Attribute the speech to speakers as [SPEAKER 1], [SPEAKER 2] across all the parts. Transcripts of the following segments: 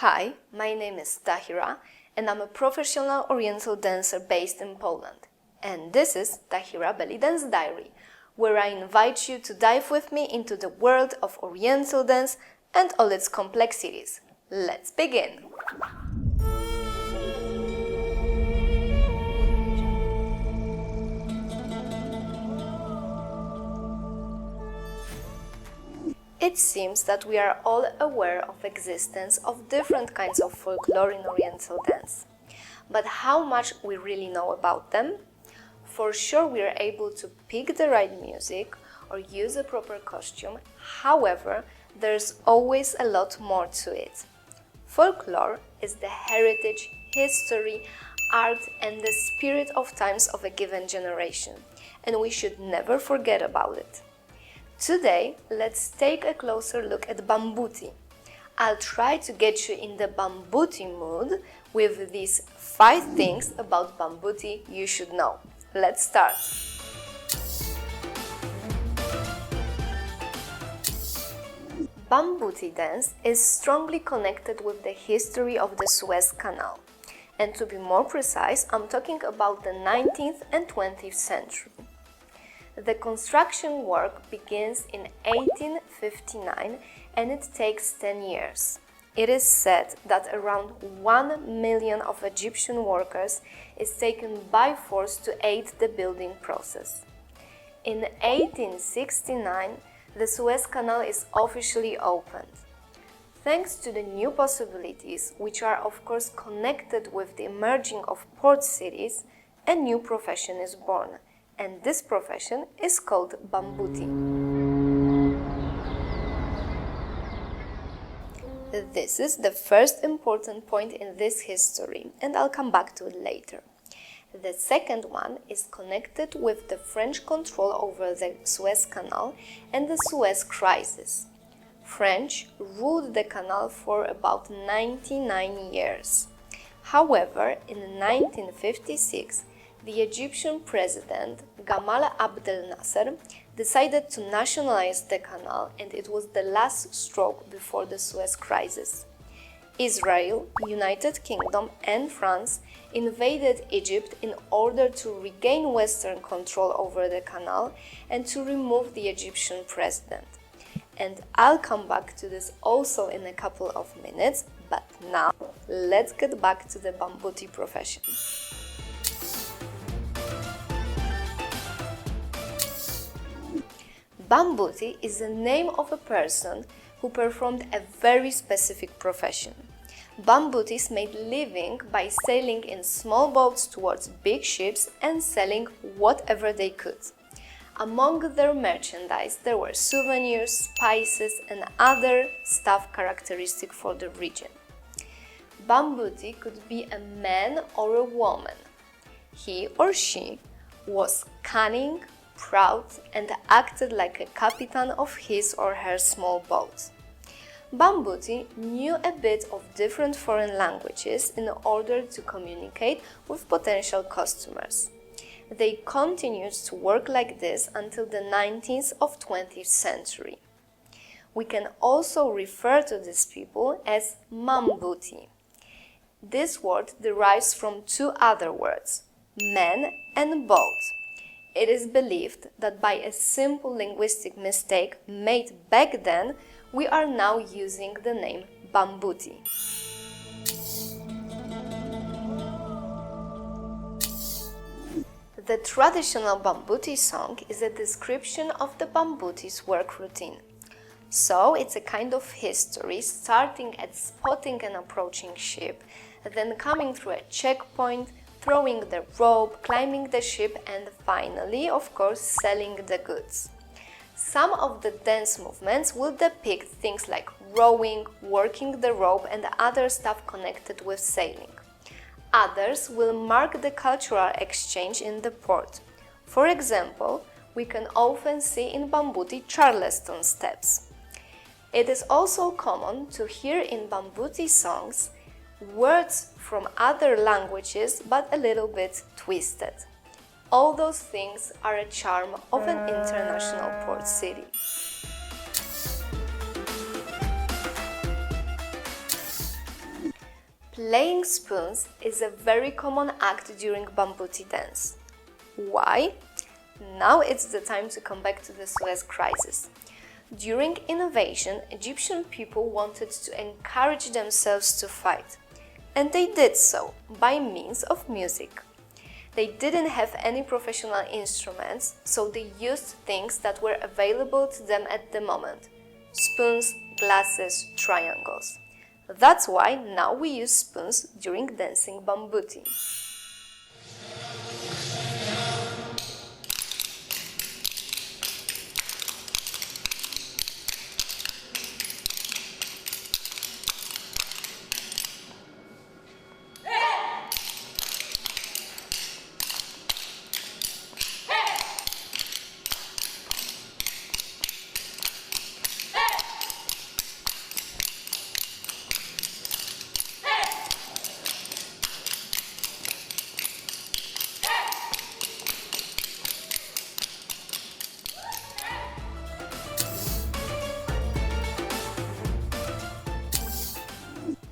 [SPEAKER 1] Hi, my name is Tahira and I'm a professional Oriental dancer based in Poland. And this is Tahira Belly Dance Diary, where I invite you to dive with me into the world of Oriental dance and all its complexities. Let's begin! It seems that we are all aware of existence of different kinds of folklore in Oriental dance. But how much we really know about them? For sure we are able to pick the right music or use a proper costume, however, there's always a lot more to it. Folklore is the heritage, history, art and the spirit of times of a given generation, and we should never forget about it. Today, let's take a closer look at Bambouti. I'll try to get you in the Bambouti mood with these 5 things about Bambouti you should know. Let's start! Bambouti dance is strongly connected with the history of the Suez Canal. And to be more precise, I'm talking about the 19th and 20th century. The construction work begins in 1859 and it takes 10 years. It is said that around 1 million of Egyptian workers is taken by force to aid the building process. In 1869, the Suez Canal is officially opened. Thanks to the new possibilities, which are of course connected with the emerging of port cities, a new profession is born. And this profession is called Bambouti. This is the first important point in this history, and I'll come back to it later. The second one is connected with the French control over the Suez Canal and the Suez Crisis. French ruled the canal for about 99 years. However, in 1956, the Egyptian president, Gamal Abdel Nasser, decided to nationalize the canal, and it was the last stroke before the Suez Crisis. Israel, United Kingdom and France invaded Egypt in order to regain Western control over the canal and to remove the Egyptian president. And I'll come back to this also in a couple of minutes, but now let's get back to the Bambouti profession. Bambouti is the name of a person who performed a very specific profession. Bamboutis made living by sailing in small boats towards big ships and selling whatever they could. Among their merchandise there were souvenirs, spices and other stuff characteristic for the region. Bambouti could be a man or a woman. He or she was cunning, proud and acted like a captain of his or her small boat. Bambouti knew a bit of different foreign languages in order to communicate with potential customers. They continued to work like this until the 19th of 20th century. We can also refer to these people as Mambouti. This word derives from 2 other words, man and boat. It is believed that by a simple linguistic mistake made back then, we are now using the name Bambouti. The traditional Bambouti song is a description of the Bambouti's work routine. So it's a kind of history starting at spotting an approaching ship, then coming through a checkpoint, throwing the rope, climbing the ship and finally, of course, selling the goods. Some of the dance movements will depict things like rowing, working the rope and other stuff connected with sailing. Others will mark the cultural exchange in the port. For example, we can often see in Bambouti Charleston steps. It is also common to hear in Bambouti songs words from other languages but a little bit twisted. All those things are a charm of an international port city. Playing spoons is a very common act during Bambouti dance. Why? Now it's the time to come back to the Suez crisis. During invasion, Egyptian people wanted to encourage themselves to fight, and they did so by means of music. They didn't have any professional instruments, so they used things that were available to them at the moment: spoons, glasses, triangles. That's why now we use spoons during dancing Bambouti.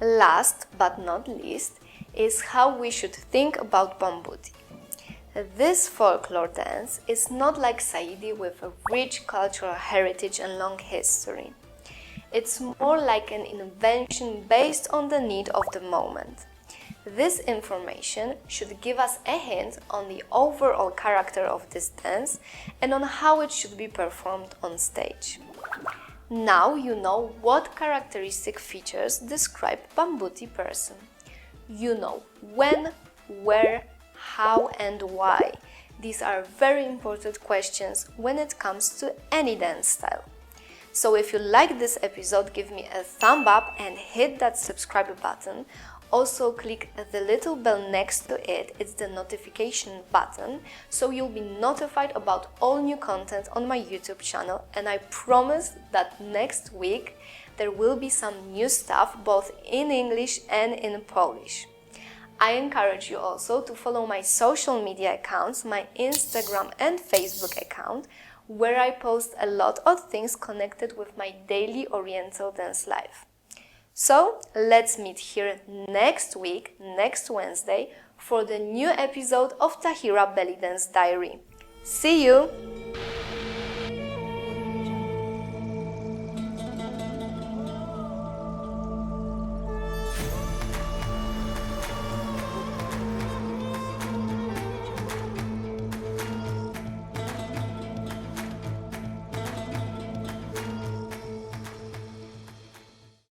[SPEAKER 1] Last but not least is how we should think about Bambouti. This folklore dance is not like Saidi with a rich cultural heritage and long history. It's more like an invention based on the need of the moment. This information should give us a hint on the overall character of this dance and on how it should be performed on stage. Now you know what characteristic features describe Bambouti person. You know when, where, how and why. These are very important questions when it comes to any dance style. So if you like this episode, give me a thumb up and hit that subscribe button. Also click the little bell next to it, it's the notification button, so you'll be notified about all new content on my YouTube channel, and I promise that next week there will be some new stuff both in English and in Polish. I encourage you also to follow my social media accounts, my Instagram and Facebook account, where I post a lot of things connected with my daily Oriental dance life. So, let's meet here next week, next Wednesday, for the new episode of Tahira Belly Dance Diary. See you!